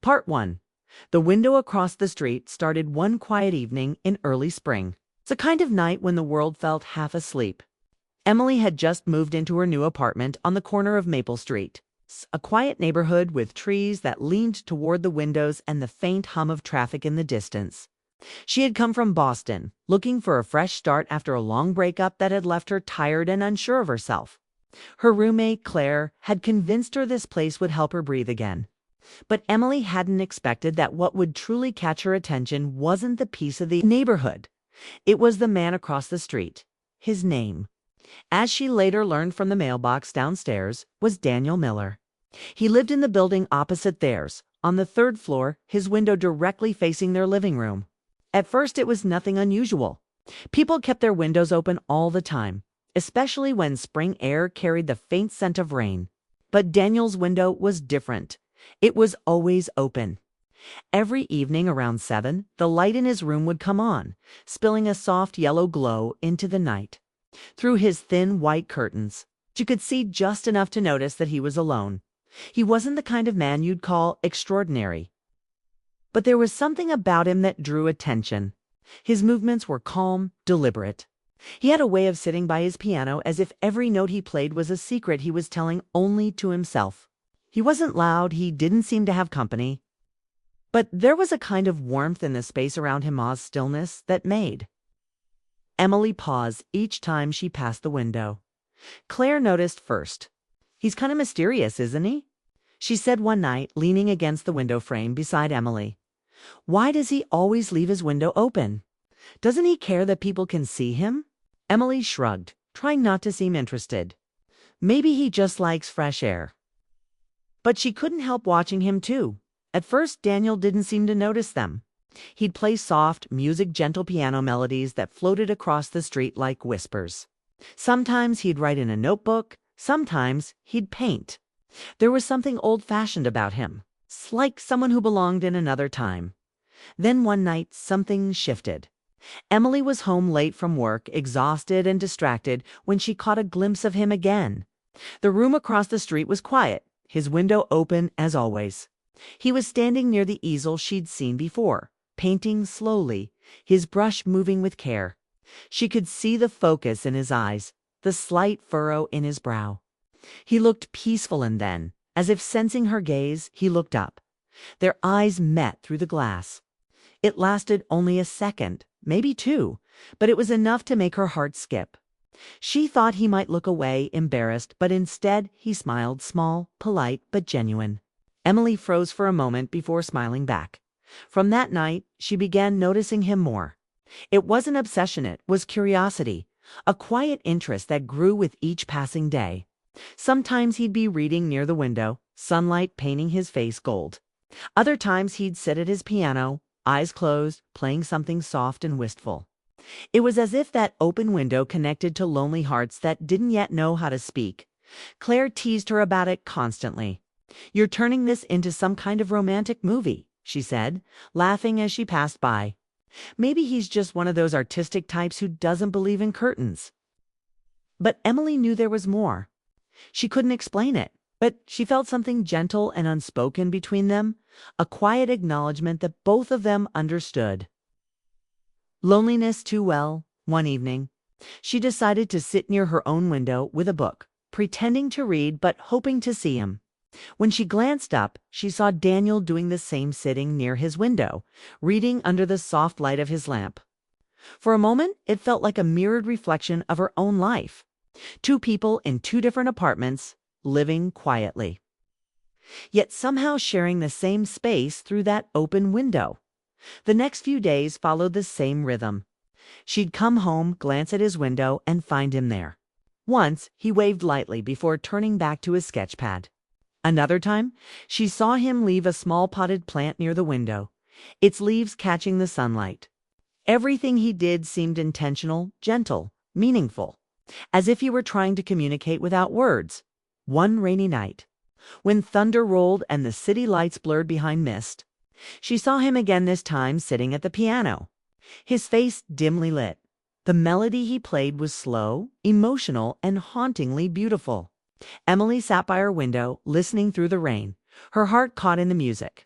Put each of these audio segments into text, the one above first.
Part 1. The window across the street started one quiet evening in early spring. It's a kind of night when the world felt half asleep. Emily had just moved into her new apartment on the corner of Maple Street, a quiet neighborhood with trees that leaned toward the windows and the faint hum of traffic in the distance. She had come from Boston, looking for a fresh start after a long breakup that had left her tired and unsure of herself. Her roommate, Claire, had convinced her this place would help her breathe again. But Emily hadn't expected that what would truly catch her attention wasn't the piece of the neighborhood. It was the man across the street. His name, as she later learned from the mailbox downstairs, was Daniel Miller. He lived in the building opposite theirs, on the third floor, his window directly facing their living room. At first it was nothing unusual. People kept their windows open all the time, especially when spring air carried the faint scent of rain. But Daniel's window was different. It was always open. Every evening around 7, the light in his room would come on, spilling a soft yellow glow into the night. Through his thin white curtains, you could see just enough to notice that he was alone. He wasn't the kind of man you'd call extraordinary. But there was something about him that drew attention. His movements were calm, deliberate. He had a way of sitting by his piano as if every note he played was a secret he was telling only to himself. He wasn't loud, he didn't seem to have company. But there was a kind of warmth in the space around him's stillness that made Emily pause each time she passed the window. Claire noticed first. "He's kind of mysterious, isn't he?" she said one night, leaning against the window frame beside Emily. "Why does he always leave his window open? Doesn't he care that people can see him?" Emily shrugged, trying not to seem interested. "Maybe he just likes fresh air." But she couldn't help watching him too. At first, Daniel didn't seem to notice them. He'd play soft, gentle piano melodies that floated across the street like whispers. Sometimes he'd write in a notebook, sometimes he'd paint. There was something old-fashioned about him, like someone who belonged in another time. Then one night, something shifted. Emily was home late from work, exhausted and distracted, when she caught a glimpse of him again. The room across the street was quiet, his window open as always. He was standing near the easel she'd seen before, painting slowly, his brush moving with care. She could see the focus in his eyes, the slight furrow in his brow. He looked peaceful, and then, as if sensing her gaze, he looked up. Their eyes met through the glass. It lasted only a second, maybe 2, but it was enough to make her heart skip. She thought he might look away, embarrassed, but instead he smiled, small, polite, but genuine. Emily froze for a moment before smiling back. From that night, she began noticing him more. It wasn't obsession, it was curiosity, a quiet interest that grew with each passing day. Sometimes he'd be reading near the window, sunlight painting his face gold. Other times he'd sit at his piano, eyes closed, playing something soft and wistful. It was as if that open window connected to lonely hearts that didn't yet know how to speak. Claire teased her about it constantly. "You're turning this into some kind of romantic movie," she said, laughing as she passed by. "Maybe he's just one of those artistic types who doesn't believe in curtains." But Emily knew there was more. She couldn't explain it, but she felt something gentle and unspoken between them, a quiet acknowledgement that both of them understood. Loneliness too well, one evening, she decided to sit near her own window with a book, pretending to read but hoping to see him. When she glanced up, she saw Daniel doing the same, sitting near his window, reading under the soft light of his lamp. For a moment, it felt like a mirrored reflection of her own life. 2 people in 2 different apartments, living quietly, yet somehow sharing the same space through that open window. The next few days followed the same rhythm. She'd come home, glance at his window, and find him there. Once, he waved lightly before turning back to his sketchpad. Another time, she saw him leave a small potted plant near the window, its leaves catching the sunlight. Everything he did seemed intentional, gentle, meaningful, as if he were trying to communicate without words. One rainy night, when thunder rolled and the city lights blurred behind mist, she saw him again, this time sitting at the piano, his face dimly lit. The melody he played was slow, emotional, and hauntingly beautiful. Emily sat by her window, listening through the rain, her heart caught in the music.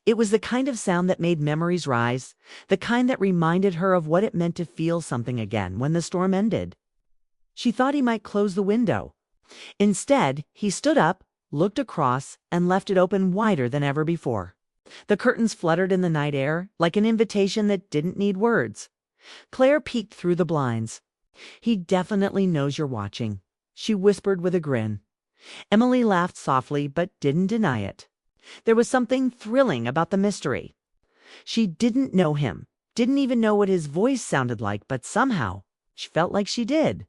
It was the kind of sound that made memories rise, the kind that reminded her of what it meant to feel something again when the storm ended. She thought he might close the window. Instead, he stood up, looked across, and left it open wider than ever before. The curtains fluttered in the night air like an invitation that didn't need words. Claire peeked through the blinds. "He definitely knows you're watching," she whispered with a grin. Emily laughed softly but didn't deny it. There was something thrilling about the mystery. She didn't know him, didn't even know what his voice sounded like, but somehow she felt like she did.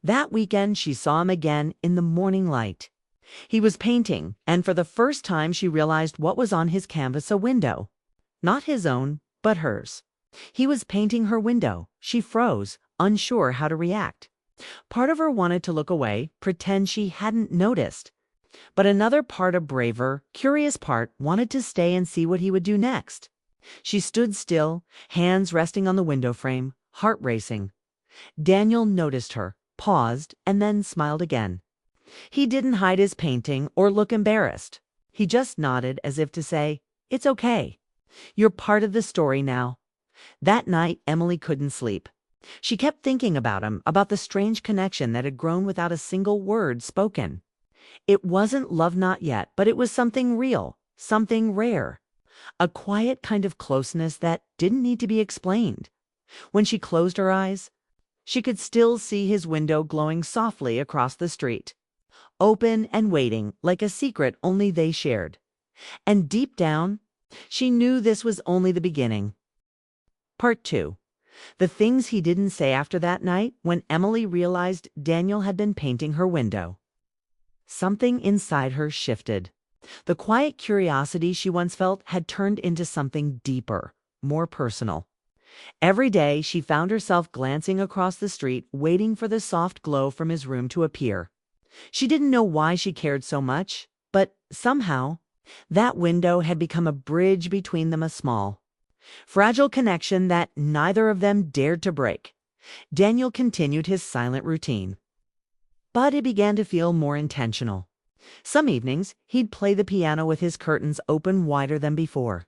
That weekend she saw him again in the morning light. He was painting, and for the first time she realized what was on his canvas: a window. Not his own, but hers. He was painting her window. She froze, unsure how to react. Part of her wanted to look away, pretend she hadn't noticed. But another part, a braver, curious part, wanted to stay and see what he would do next. She stood still, hands resting on the window frame, heart racing. Daniel noticed her, paused, and then smiled again. He didn't hide his painting or look embarrassed. He just nodded as if to say, "It's okay. You're part of the story now." That night, Emily couldn't sleep. She kept thinking about him, about the strange connection that had grown without a single word spoken. It wasn't love, not yet, but it was something real, something rare. A quiet kind of closeness that didn't need to be explained. When she closed her eyes, she could still see his window glowing softly across the street, open and waiting, like a secret only they shared. And deep down, she knew this was only the beginning. Part 2. The things he didn't say after that night when Emily realized Daniel had been painting her window. Something inside her shifted. The quiet curiosity she once felt had turned into something deeper, more personal. Every day she found herself glancing across the street, waiting for the soft glow from his room to appear. She didn't know why she cared so much, but somehow that window had become a bridge between them, a small, fragile connection that neither of them dared to break. Daniel continued his silent routine, but it began to feel more intentional. Some evenings, he'd play the piano with his curtains open wider than before.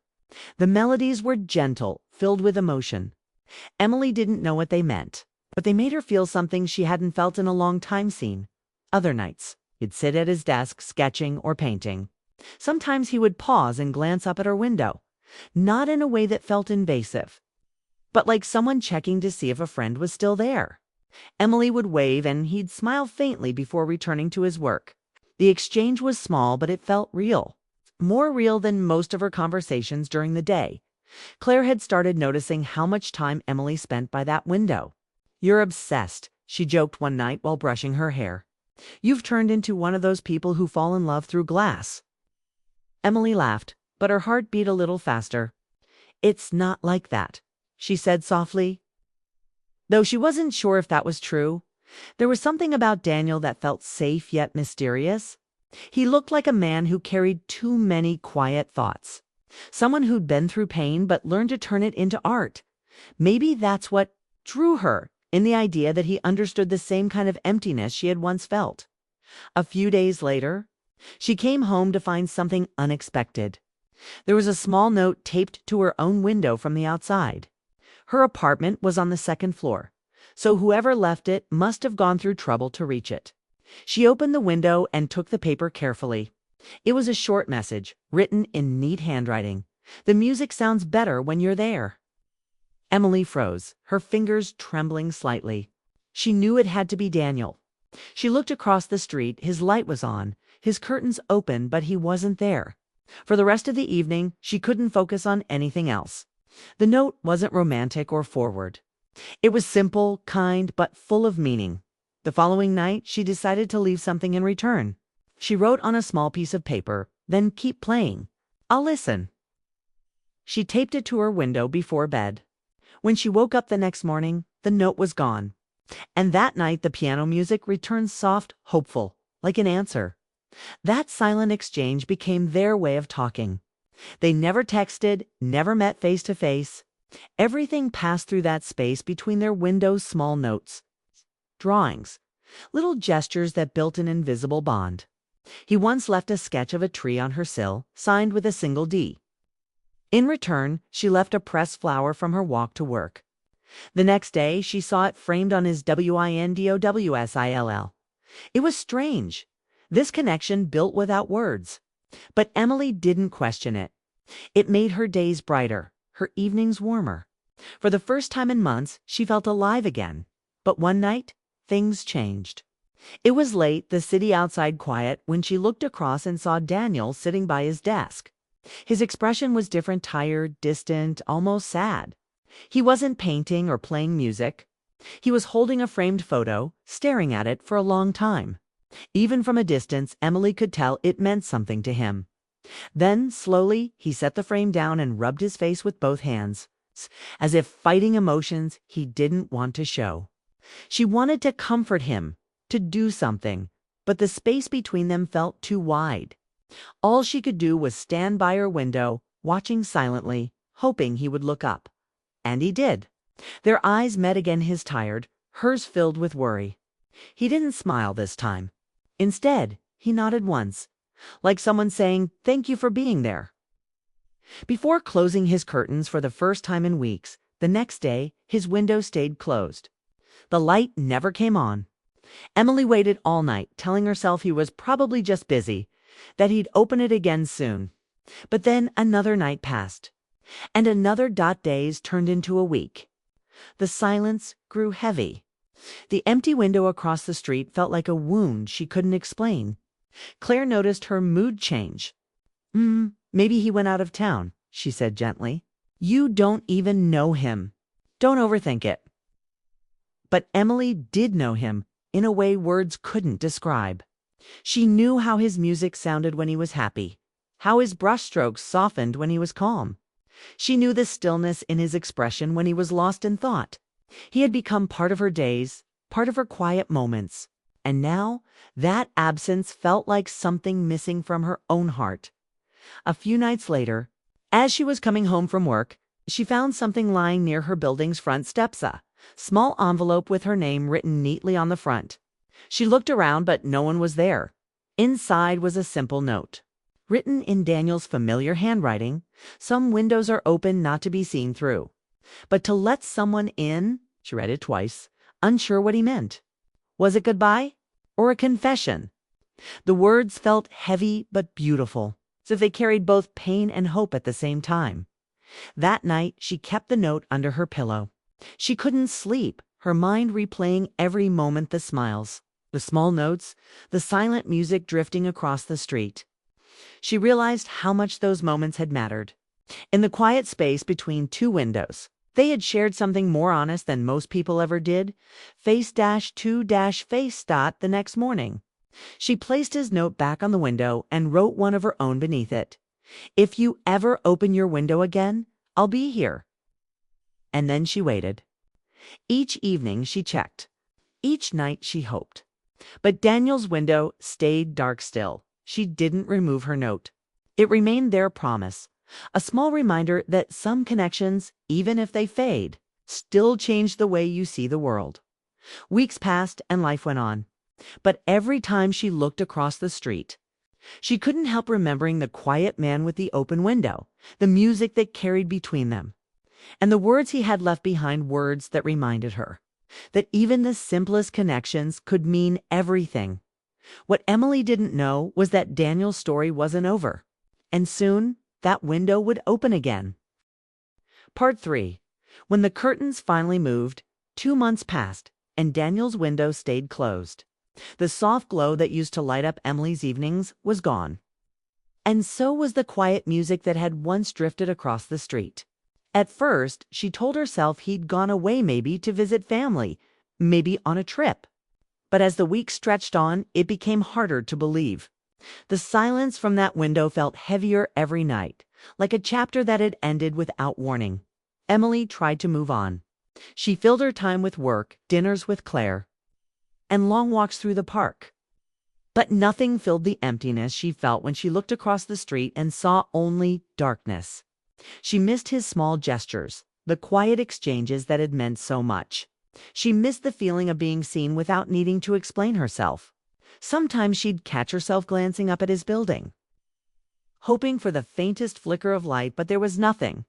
The melodies were gentle, filled with emotion. Emily didn't know what they meant, but they made her feel something she hadn't felt in a long time. Other nights, he'd sit at his desk sketching or painting. Sometimes he would pause and glance up at her window, not in a way that felt invasive, but like someone checking to see if a friend was still there. Emily would wave and he'd smile faintly before returning to his work. The exchange was small, but it felt real. More real than most of her conversations during the day. Claire had started noticing how much time Emily spent by that window. "You're obsessed," she joked one night while brushing her hair. "You've turned into one of those people who fall in love through glass." Emily laughed, but her heart beat a little faster. "It's not like that," she said softly. Though she wasn't sure if that was true, there was something about Daniel that felt safe yet mysterious. He looked like a man who carried too many quiet thoughts. Someone who'd been through pain but learned to turn it into art. Maybe that's what drew her, in the idea that he understood the same kind of emptiness she had once felt. A few days later, she came home to find something unexpected. There was a small note taped to her own window from the outside. Her apartment was on the second floor, so whoever left it must have gone through trouble to reach it. She opened the window and took the paper carefully. It was a short message, written in neat handwriting. "The music sounds better when you're there." Emily froze, her fingers trembling slightly. She knew it had to be Daniel. She looked across the street. His light was on, his curtains open, but he wasn't there. For the rest of the evening, she couldn't focus on anything else. The note wasn't romantic or forward. It was simple, kind, but full of meaning. The following night, she decided to leave something in return. She wrote on a small piece of paper, "Then keep playing. I'll listen." She taped it to her window before bed. When she woke up the next morning, the note was gone. And that night, the piano music returned soft, hopeful, like an answer. That silent exchange became their way of talking. They never texted, never met face to face. Everything passed through that space between their windows, small notes, drawings, little gestures that built an invisible bond. He once left a sketch of a tree on her sill, signed with a single D. In return, she left a pressed flower from her walk to work. The next day, she saw it framed on his WINDOWSILL. It was strange. This connection built without words. But Emily didn't question it. It made her days brighter, her evenings warmer. For the first time in months, she felt alive again. But one night, things changed. It was late, the city outside quiet, when she looked across and saw Daniel sitting by his desk. His expression was different, tired, distant, almost sad. He wasn't painting or playing music. He was holding a framed photo, staring at it for a long time. Even from a distance, Emily could tell it meant something to him. Then, slowly, he set the frame down and rubbed his face with both hands, as if fighting emotions he didn't want to show. She wanted to comfort him, to do something, but the space between them felt too wide. All she could do was stand by her window, watching silently, hoping he would look up. And he did. Their eyes met again, his tired, hers filled with worry. He didn't smile this time. Instead, he nodded once, like someone saying, "Thank you for being there." Before closing his curtains for the first time in weeks, the next day, his window stayed closed. The light never came on. Emily waited all night, telling herself he was probably just busy, that he'd open it again soon. But then another night passed, and another days turned into a week. The silence grew heavy. The empty window across the street felt like a wound she couldn't explain. Claire noticed her mood change. Maybe he went out of town," she said gently. "You don't even know him. Don't overthink it." But Emily did know him in a way words couldn't describe. She knew how his music sounded when he was happy, how his brushstrokes softened when he was calm. She knew the stillness in his expression when he was lost in thought. He had become part of her days, part of her quiet moments. And now, that absence felt like something missing from her own heart. A few nights later, as she was coming home from work, she found something lying near her building's front steps, a small envelope with her name written neatly on the front. She looked around, but no one was there. Inside was a simple note, written in Daniel's familiar handwriting. "Some windows are open, not to be seen through. But to let someone in," she read it twice, unsure what he meant. Was it goodbye or a confession? The words felt heavy but beautiful, as if they carried both pain and hope at the same time. That night, she kept the note under her pillow. She couldn't sleep, her mind replaying every moment, the smiles, the small notes, the silent music drifting across the street. She realized how much those moments had mattered. In the quiet space between two windows, they had shared something more honest than most people ever did. Face-to-face. The next morning, she placed his note back on the window and wrote one of her own beneath it. "If you ever open your window again, I'll be here." And then she waited. Each evening she checked. Each night she hoped. But Daniel's window stayed dark still. She didn't remove her note. It remained their promise. A small reminder that some connections, even if they fade, still change the way you see the world. Weeks passed and life went on. But every time she looked across the street, she couldn't help remembering the quiet man with the open window, the music that carried between them, and the words he had left behind, words that reminded her that even the simplest connections could mean everything. What Emily didn't know was that Daniel's story wasn't over, and soon that window would open again. Part 3. When the curtains finally moved, 2 months passed, and Daniel's window stayed closed. The soft glow that used to light up Emily's evenings was gone. And so was the quiet music that had once drifted across the street. At first, she told herself he'd gone away, maybe to visit family, maybe on a trip. But as the weeks stretched on, it became harder to believe. The silence from that window felt heavier every night, like a chapter that had ended without warning. Emily tried to move on. She filled her time with work, dinners with Claire, and long walks through the park. But nothing filled the emptiness she felt when she looked across the street and saw only darkness. She missed his small gestures, the quiet exchanges that had meant so much. She missed the feeling of being seen without needing to explain herself. Sometimes she'd catch herself glancing up at his building. hoping for the faintest flicker of light, but there was nothing.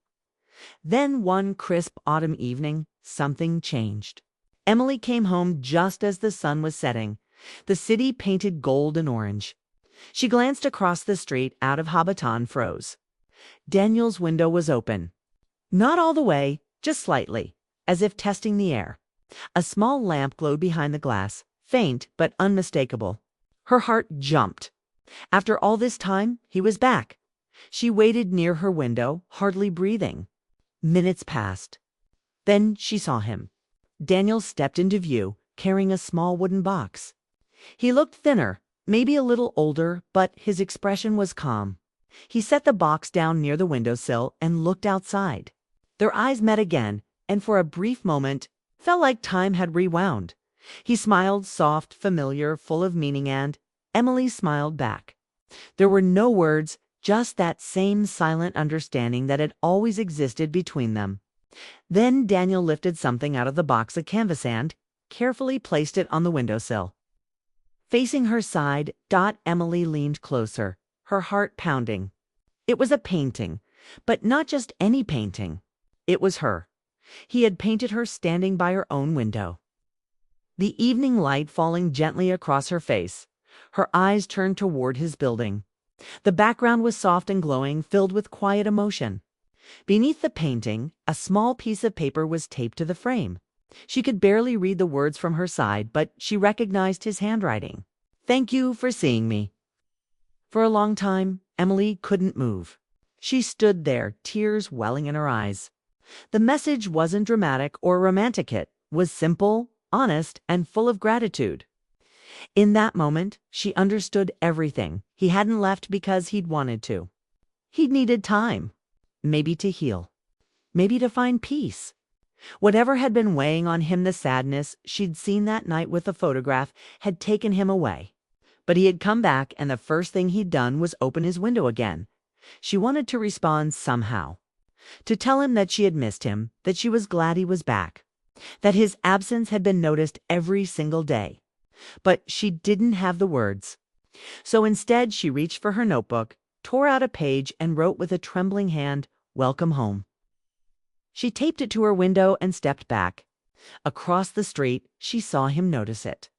Then one crisp autumn evening, something changed. Emily came home just as the sun was setting, the city painted gold and orange. She glanced across the street out of Hobbiton froze. Daniel's window was open. Not all the way, just slightly, as if testing the air. A small lamp glowed behind the glass, faint but unmistakable. Her heart jumped. After all this time, he was back. She waited near her window, hardly breathing. Minutes passed. Then she saw him. Daniel stepped into view, carrying a small wooden box. He looked thinner, maybe a little older, but his expression was calm. He set the box down near the windowsill and looked outside. Their eyes met again, and for a brief moment, felt like time had rewound. He smiled, soft, familiar, full of meaning, and Emily smiled back. There were no words, just that same silent understanding that had always existed between them. Then Daniel lifted something out of the box of canvas and carefully placed it on the windowsill. Facing her side, Emily leaned closer, her heart pounding. It was a painting, but not just any painting. It was her. He had painted her standing by her own window. The evening light falling gently across her face, her eyes turned toward his building. The background was soft and glowing, filled with quiet emotion. Beneath the painting, a small piece of paper was taped to the frame. She could barely read the words from her side, but she recognized his handwriting. "Thank you for seeing me." For a long time, Emily couldn't move. She stood there, tears welling in her eyes. The message wasn't dramatic or romantic. It was simple, honest, and full of gratitude. In that moment, she understood everything. He hadn't left because he'd wanted to. He'd needed time. Maybe to heal. Maybe to find peace. Whatever had been weighing on him, the sadness she'd seen that night with the photograph, had taken him away. But he had come back, and the first thing he'd done was open his window again. She wanted to respond somehow. To tell him that she had missed him, that she was glad he was back. That his absence had been noticed every single day. But she didn't have the words. So instead, she reached for her notebook, tore out a page, and wrote with a trembling hand, "Welcome home." She taped it to her window and stepped back. Across the street, she saw him notice it.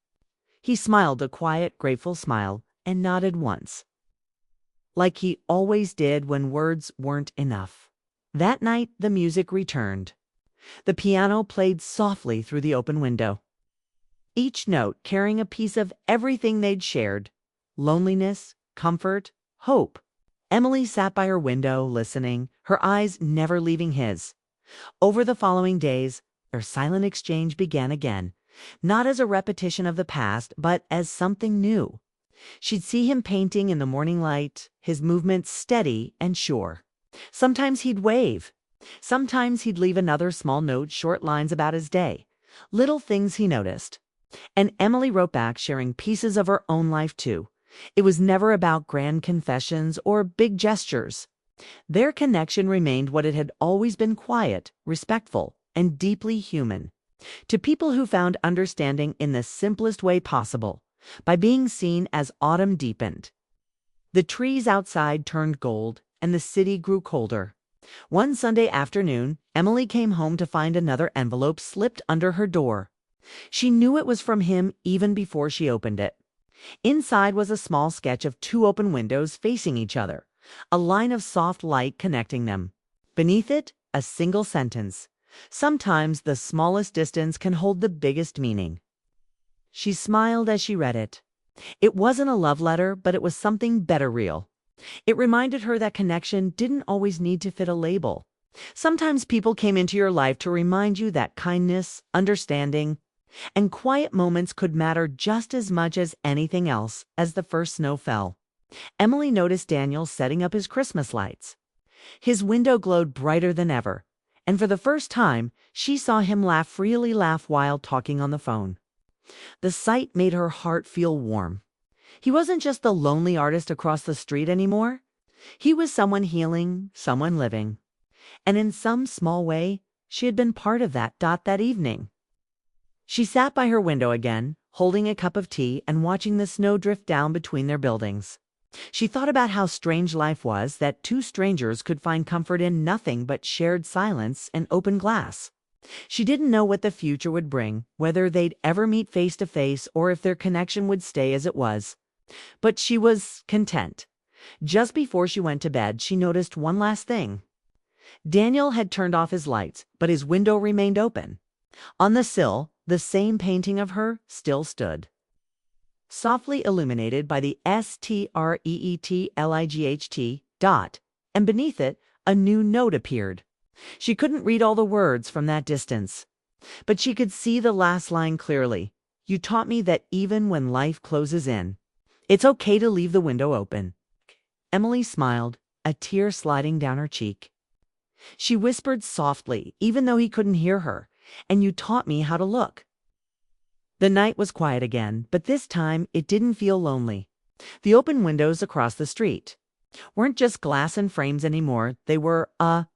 He smiled a quiet, grateful smile and nodded once. Like he always did when words weren't enough. That night, the music returned. The piano played softly through the open window. Each note carrying a piece of everything they'd shared. Loneliness, comfort, hope. Emily sat by her window, listening, her eyes never leaving his. Over the following days, their silent exchange began again, not as a repetition of the past, but as something new. She'd see him painting in the morning light, his movements steady and sure. Sometimes he'd wave. Sometimes he'd leave another small note, short lines about his day, little things he noticed. And Emily wrote back, sharing pieces of her own life too. It was never about grand confessions or big gestures. Their connection remained what it had always been: quiet, respectful, and deeply human. To people who found understanding in the simplest way possible, by being seen as autumn deepened. The trees outside turned gold, and the city grew colder. One Sunday afternoon, Emily came home to find another envelope slipped under her door. She knew it was from him even before she opened it. Inside was a small sketch of two open windows facing each other, a line of soft light connecting them. Beneath it, a single sentence. Sometimes the smallest distance can hold the biggest meaning. She smiled as she read it. It wasn't a love letter, but it was something better real. It reminded her that connection didn't always need to fit a label. Sometimes people came into your life to remind you that kindness, understanding, and quiet moments could matter just as much as anything else. As the first snow fell, Emily noticed Daniel setting up his Christmas lights. His window glowed brighter than ever, and for the first time, she saw him freely laugh while talking on the phone. The sight made her heart feel warm. He wasn't just the lonely artist across the street anymore. He was someone healing, someone living. And in some small way, she had been part of that evening. She sat by her window again, holding a cup of tea and watching the snow drift down between their buildings. She thought about how strange life was that two strangers could find comfort in nothing but shared silence and open glass. She didn't know what the future would bring, whether they'd ever meet face to face or if their connection would stay as it was. But she was content. Just before she went to bed, she noticed one last thing. Daniel had turned off his lights, but his window remained open. On the sill, the same painting of her still stood, softly illuminated by the STREETLIGHT dot, and beneath it, a new note appeared. She couldn't read all the words from that distance, but she could see the last line clearly. You taught me that even when life closes in, it's okay to leave the window open. Emily smiled, a tear sliding down her cheek. She whispered softly, even though he couldn't hear her, and you taught me how to look. The night was quiet again, but this time it didn't feel lonely. The open windows across the street weren't just glass and frames anymore. They were a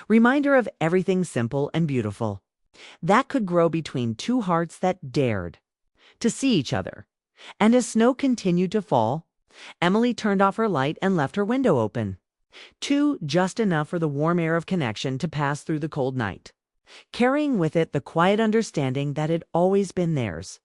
reminder of everything simple and beautiful that could grow between two hearts that dared to see each other. And as snow continued to fall, Emily turned off her light and left her window open, just enough for the warm air of connection to pass through the cold night, carrying with it the quiet understanding that had always been theirs.